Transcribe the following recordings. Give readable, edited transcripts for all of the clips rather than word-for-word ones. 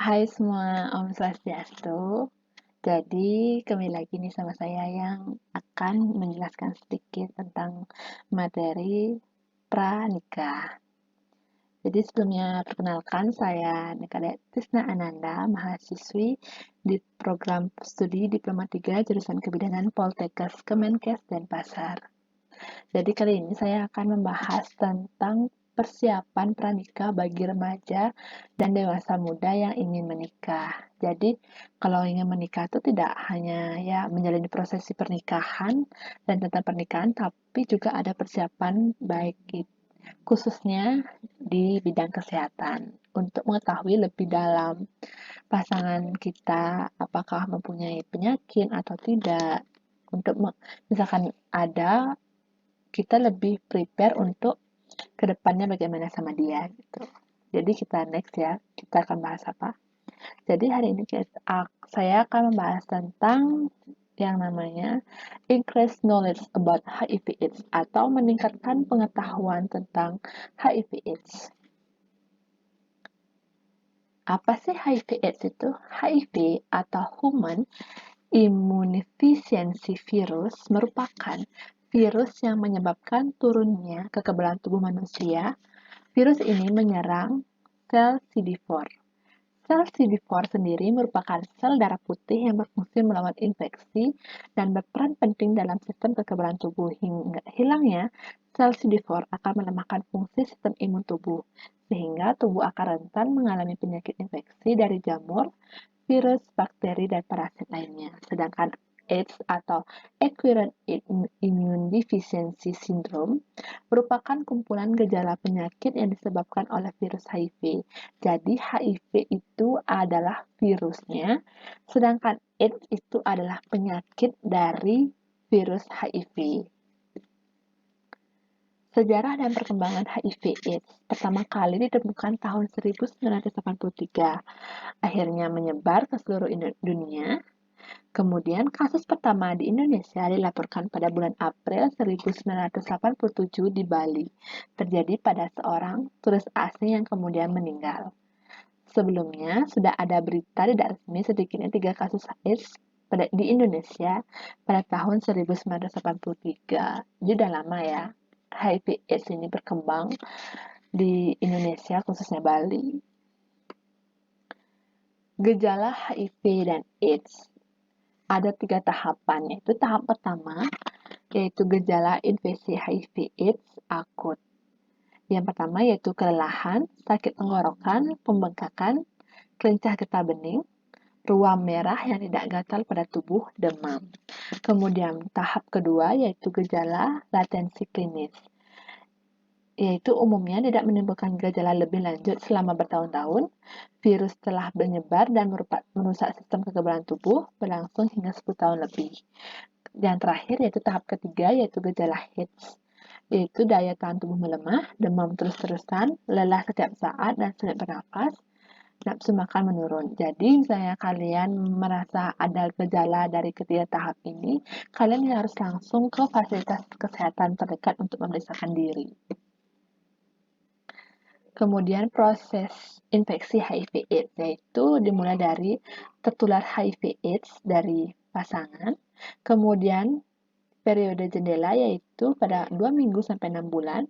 Hai semua, Om Swastiastu. Jadi, kembali lagi nih sama saya yang akan menjelaskan sedikit tentang materi pranikah. Jadi sebelumnya perkenalkan saya Nikade Tisna Ananda, mahasiswi di program studi Diploma 3 jurusan Kebidanan Poltekkes Kemenkes Denpasar. Jadi kali ini saya akan membahas tentang persiapan pranikah bagi remaja dan dewasa muda yang ingin menikah. Jadi kalau ingin menikah itu tidak hanya ya menjalani prosesi pernikahan dan tentang pernikahan, tapi juga ada persiapan baik khususnya di bidang kesehatan untuk mengetahui lebih dalam pasangan kita apakah mempunyai penyakit atau tidak. Untuk misalkan ada, kita lebih prepare untuk kedepannya bagaimana sama dia gitu. Jadi kita next ya, kita akan bahas apa? Jadi hari ini saya akan membahas tentang yang namanya increase knowledge about HIV/AIDS atau meningkatkan pengetahuan tentang HIV/AIDS. Apa sih HIV/AIDS itu? HIV atau Human Immunodeficiency Virus merupakan virus yang menyebabkan turunnya kekebalan tubuh manusia. Virus ini menyerang sel CD4. Sel CD4 sendiri merupakan sel darah putih yang berfungsi melawan infeksi dan berperan penting dalam sistem kekebalan tubuh. Hingga hilangnya sel CD4 akan melemahkan fungsi sistem imun tubuh, sehingga tubuh akan rentan mengalami penyakit infeksi dari jamur, virus, bakteri, dan parasit lainnya. Sedangkan AIDS atau Acquired Immune Deficiency Syndrome merupakan kumpulan gejala penyakit yang disebabkan oleh virus HIV. Jadi HIV itu adalah virusnya, sedangkan AIDS itu adalah penyakit dari virus HIV. Sejarah dan perkembangan HIV/AIDS pertama kali ditemukan tahun 1983, akhirnya menyebar ke seluruh dunia. Kemudian kasus pertama di Indonesia dilaporkan pada bulan April 1987 di Bali, terjadi pada seorang turis asing yang kemudian meninggal. Sebelumnya sudah ada berita tidak resmi sedikitnya 3 kasus AIDS di Indonesia pada tahun 1983. Jadi udah lama ya HIV AIDS ini berkembang di Indonesia, khususnya Bali. Gejala HIV dan AIDS ada 3 tahapan, yaitu tahap pertama yaitu gejala infeksi HIV/AIDS akut. Yang pertama yaitu kelelahan, sakit tenggorokan, pembengkakan, kelincah getah bening, ruam merah yang tidak gatal pada tubuh, demam. Kemudian tahap kedua yaitu gejala latensi klinis, yaitu umumnya tidak menimbulkan gejala lebih lanjut selama bertahun-tahun. Virus telah menyebar dan merusak sistem kekebalan tubuh berlangsung hingga 10 tahun lebih. Yang terakhir yaitu tahap ketiga yaitu gejala AIDS, yaitu daya tahan tubuh melemah, demam terus-terusan, lelah setiap saat dan sulit bernafas, nafsu makan menurun. Jadi misalnya kalian merasa ada gejala dari ketiga tahap ini, kalian harus langsung ke fasilitas kesehatan terdekat untuk memeriksakan diri. Kemudian proses infeksi HIV/AIDS yaitu dimulai dari tertular HIV/AIDS dari pasangan, kemudian periode jendela yaitu pada 2 minggu sampai 6 bulan.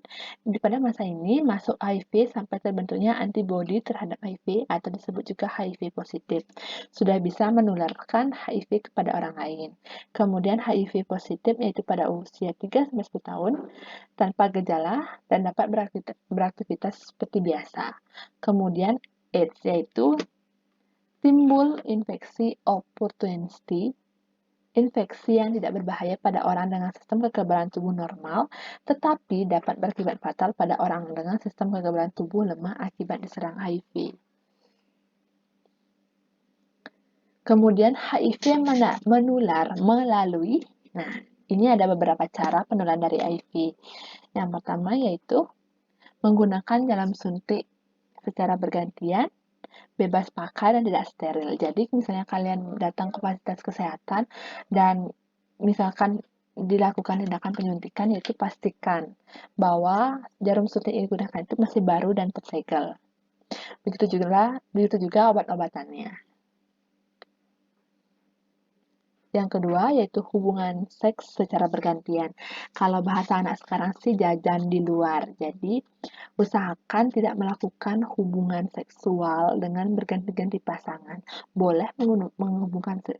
Pada masa ini masuk HIV sampai terbentuknya antibodi terhadap HIV atau disebut juga HIV positif. Sudah bisa menularkan HIV kepada orang lain. Kemudian HIV positif yaitu pada usia 3-10 tahun tanpa gejala dan dapat beraktivitas seperti biasa. Kemudian AIDS yaitu timbul infeksi opportunity, infeksi yang tidak berbahaya pada orang dengan sistem kekebalan tubuh normal, tetapi dapat berakibat fatal pada orang dengan sistem kekebalan tubuh lemah akibat diserang HIV. Kemudian HIV menular melalui, ini ada beberapa cara penularan dari HIV. Yang pertama yaitu menggunakan jarum suntik secara bergantian, bebas pakai dan tidak steril. Jadi misalnya kalian datang ke fasilitas kesehatan dan misalkan dilakukan tindakan penyuntikan, yaitu pastikan bahwa jarum suntik yang digunakan itu masih baru dan tersegel. Begitu juga obat-obatannya. Yang kedua yaitu hubungan seks secara bergantian. Kalau bahasa anak sekarang sih jajan di luar. Jadi usahakan tidak melakukan hubungan seksual dengan berganti-ganti pasangan. Boleh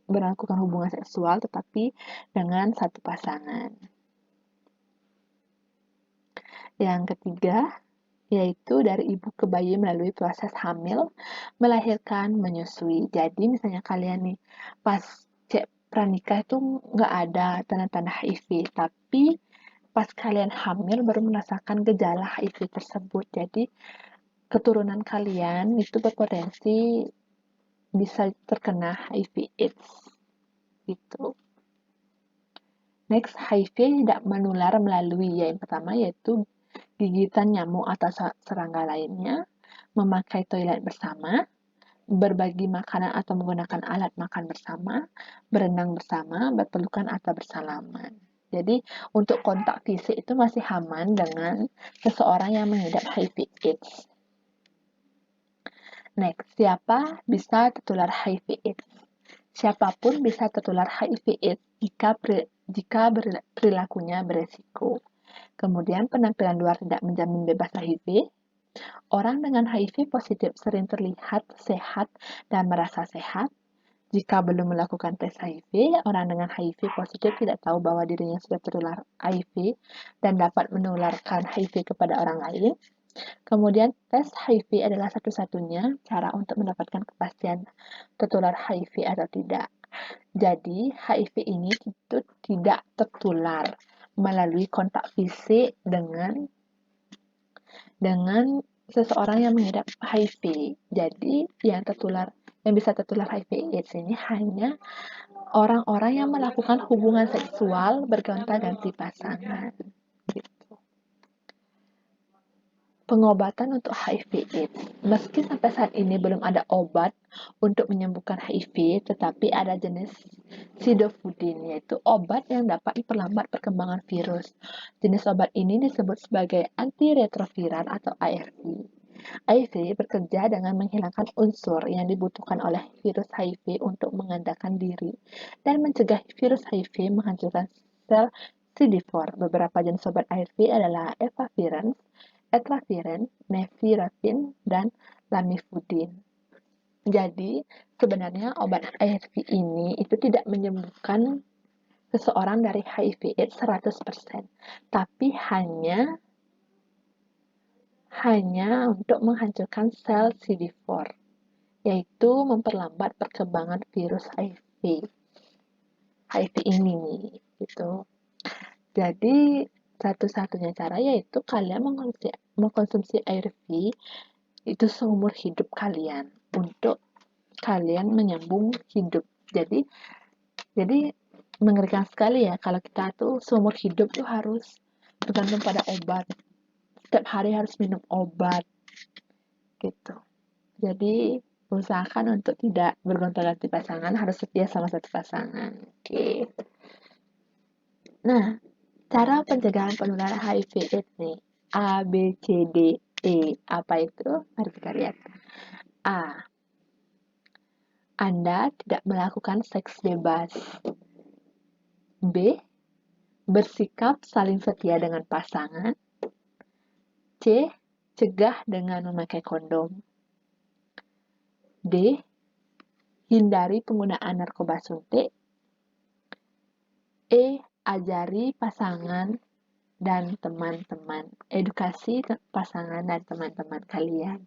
melakukan hubungan seksual tetapi dengan satu pasangan. Yang ketiga yaitu dari ibu ke bayi melalui proses hamil, melahirkan, menyusui. Jadi misalnya kalian nih pas cek pranikah itu nggak ada tanda-tanda HIV, tapi pas kalian hamil baru merasakan gejala HIV tersebut. Jadi keturunan kalian itu berpotensi bisa terkena HIV/AIDS gitu. Next, HIV tidak menular melalui yang pertama yaitu gigitan nyamuk atau serangga lainnya, memakai toilet bersama, berbagi makanan atau menggunakan alat makan bersama, berenang bersama, berpelukan atau bersalaman. Jadi untuk kontak fisik itu masih aman dengan seseorang yang mengidap HIV/AIDS. Next, siapa bisa tertular HIV/AIDS? Siapapun bisa tertular HIV/AIDS jika perilakunya beresiko. Kemudian penampilan luar tidak menjamin bebas HIV. Orang dengan HIV positif sering terlihat sehat dan merasa sehat. Jika belum melakukan tes HIV, orang dengan HIV positif tidak tahu bahwa dirinya sudah tertular HIV dan dapat menularkan HIV kepada orang lain. Kemudian, tes HIV adalah satu-satunya cara untuk mendapatkan kepastian tertular HIV atau tidak. Jadi, HIV ini itu tidak tertular melalui kontak fisik dengan seseorang yang mengidap HIV. Jadi, yang bisa tertular HIV/AIDS ini hanya orang-orang yang melakukan hubungan seksual bergonta-ganti pasangan. Gitu. Pengobatan untuk HIV/AIDS. Meski sampai saat ini belum ada obat untuk menyembuhkan HIV, tetapi ada jenis sidofudin, yaitu obat yang dapat memperlambat perkembangan virus. Jenis obat ini disebut sebagai antiretroviral atau ARV. ARV bekerja dengan menghilangkan unsur yang dibutuhkan oleh virus HIV untuk mengandalkan diri dan mencegah virus HIV menghancurkan sel CD4. Beberapa jenis obat ARV adalah efavirenz, etraviren, nevirapin, dan lamivudin. Jadi, sebenarnya obat ARV ini itu tidak menyembuhkan seseorang dari HIV/AIDS 100%, tapi hanya untuk menghancurkan sel CD4, yaitu memperlambat perkembangan virus HIV ini gitu. Jadi satu-satunya cara yaitu kalian mengkonsumsi ARV itu seumur hidup kalian untuk kalian menyambung hidup. Jadi mengerikan sekali ya kalau kita tuh seumur hidup tuh harus bergantung pada obat. Setiap hari harus minum obat gitu. Jadi usahakan untuk tidak bergonta-ganti pasangan, harus setia sama satu pasangan. Oke. Nah, cara pencegahan penularan HIV/AIDS nih. A, B, C, D, E. Apa itu? Mari kita lihat. A. Anda tidak melakukan seks bebas. B. Bersikap saling setia dengan pasangan. C. Cegah dengan memakai kondom. D. Hindari penggunaan narkoba suntik. E. Ajari pasangan dan teman-teman. Edukasi pasangan dan teman-teman kalian.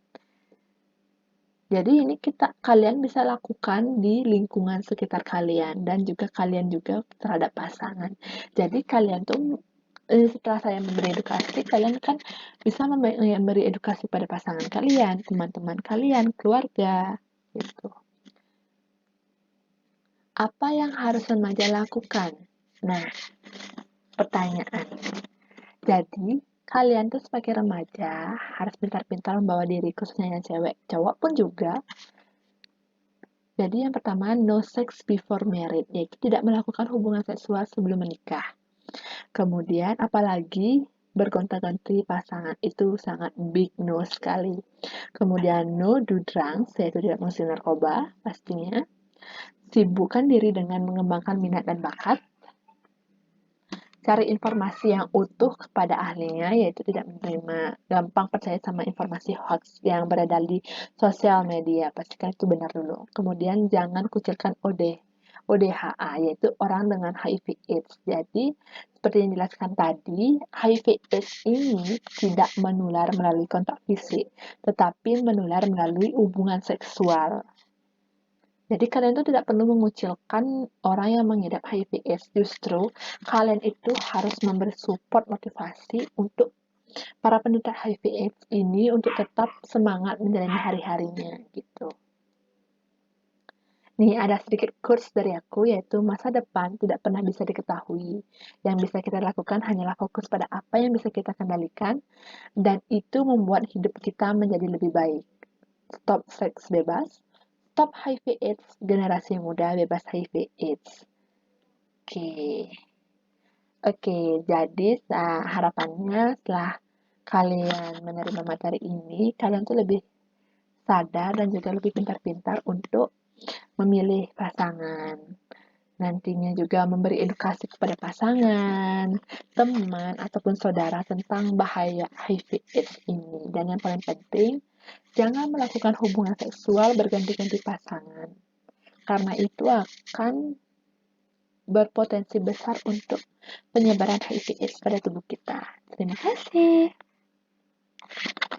Jadi ini kalian bisa lakukan di lingkungan sekitar kalian dan juga kalian juga terhadap pasangan. Jadi kalian tuh setelah saya memberi edukasi, kalian kan bisa memberi edukasi pada pasangan kalian, teman-teman kalian, keluarga, gitu. Apa yang harus remaja lakukan? Nah, pertanyaan. Jadi, kalian tuh sebagai remaja harus pintar-pintar membawa diri, khususnya yang cewek. Cowok pun juga. Jadi yang pertama, no sex before marriage, yaitu tidak melakukan hubungan seksual sebelum menikah. Kemudian, apalagi bergonta-ganti pasangan. Itu sangat big no sekali. Kemudian no do drugs, yaitu tidak mengonsumsi narkoba pastinya. Sibukkan diri dengan mengembangkan minat dan bakat. Cari informasi yang utuh kepada ahlinya, yaitu tidak menerima gampang percaya sama informasi hoax yang beredar di sosial media. Pastikan itu benar dulu. Kemudian jangan kucilkan ODHA, yaitu orang dengan HIV/AIDS. Jadi, seperti yang dijelaskan tadi, HIV/AIDS ini tidak menular melalui kontak fisik, tetapi menular melalui hubungan seksual. Jadi kalian tuh tidak perlu mengucilkan orang yang mengidap HIV/AIDS. Justru kalian itu harus memberi support motivasi untuk para penderita HIV/AIDS ini untuk tetap semangat menjalani hari-harinya gitu. Nih ada sedikit quotes dari aku, yaitu masa depan tidak pernah bisa diketahui. Yang bisa kita lakukan hanyalah fokus pada apa yang bisa kita kendalikan, dan itu membuat hidup kita menjadi lebih baik. Stop seks bebas, stop HIV/AIDS, generasi muda bebas HIV/AIDS. Oke, jadi harapannya setelah kalian menerima materi ini, kalian tuh lebih sadar dan juga lebih pintar-pintar untuk memilih pasangan. Nantinya juga memberi edukasi kepada pasangan, teman, ataupun saudara tentang bahaya HIV/AIDS ini. Dan yang paling penting, jangan melakukan hubungan seksual berganti-ganti pasangan, karena itu akan berpotensi besar untuk penyebaran HIV/AIDS pada tubuh kita. Terima kasih.